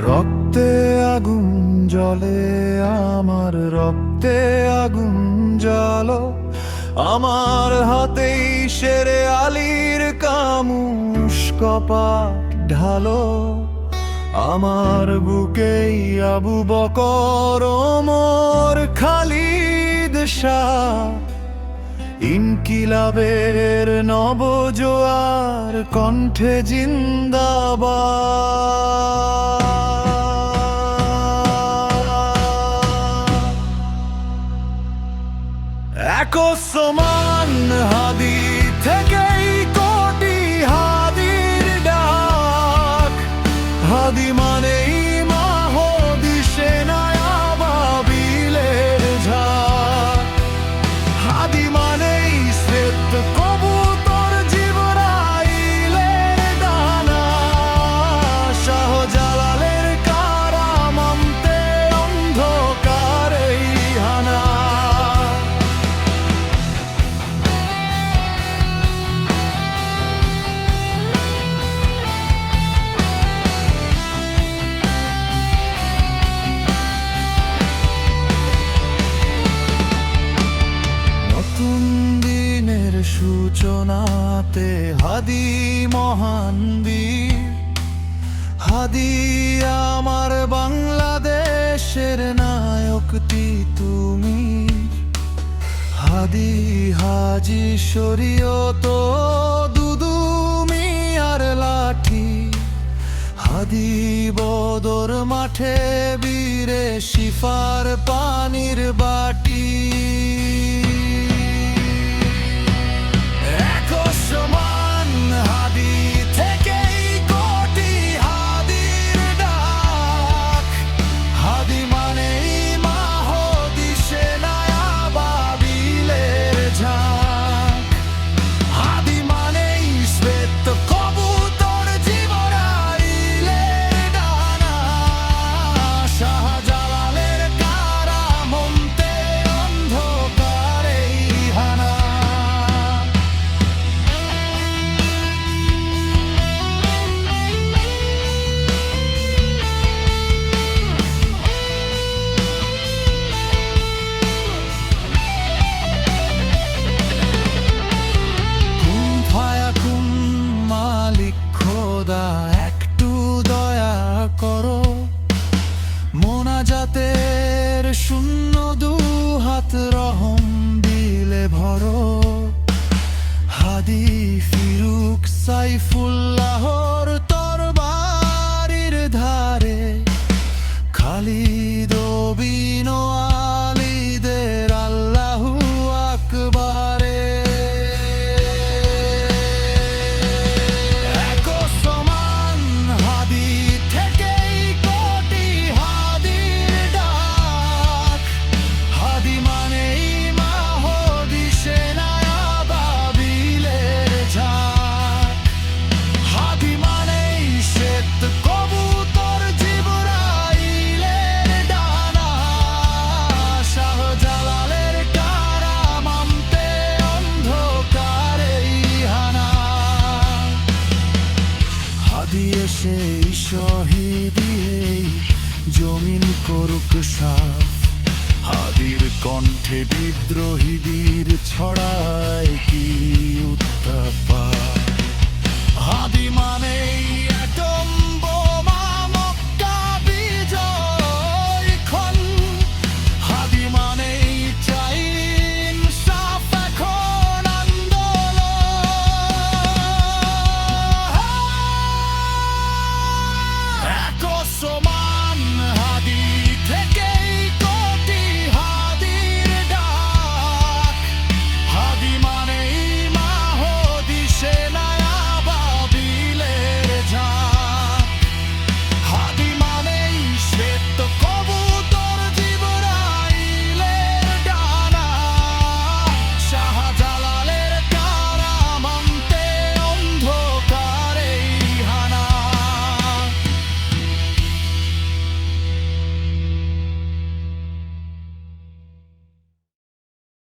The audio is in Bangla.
রক্তে আগুন জ্বলে আমার, রক্তে আগুন জ্বালো আমার হাতেই শেরে আলীর কামুস কপাট ঢালো। আমার বুকেই আবু বকর ওমর খালিদ শাহ, ইনকিলাবের নবজোয়ার কণ্ঠে জিন্দাবাদ। এক ওসমান হাদি থেকেই কোটি হাদির ডাক, হাদি মানেই মাহদি সেনায় আবাবিলের ঝাঁক, হাদি মানেই শ্বেত কবুতর জিবরাইলের ডানা, শাহজালালের কারামান্তে অন্ধকারেই হানা। সূচনাতে হাদি মহান বীর, হাদি আমার বাংলাদেশের নায়ক তিতুমির, হাদি হাজি শরীয়ত দুদু মিয়ার লাঠি, হাদি বদর মাঠে বীরে শিফার পানির বাটি। একটু দয়া করো, মোনাজাতের শূন্য দু হাত রহম দিলে ভরো। হাদি ফিরুক সাইফুল্লাহর তরবারির ধারে, খালিদ বিন আলীদের আল্লাহু আকবারে। সেই শহীদি জমিন করুক সাফ, হাদির কণ্ঠে বিদ্রোহী বীর ছড়ায় কি উত্তাপ। হাদি মানেই একদম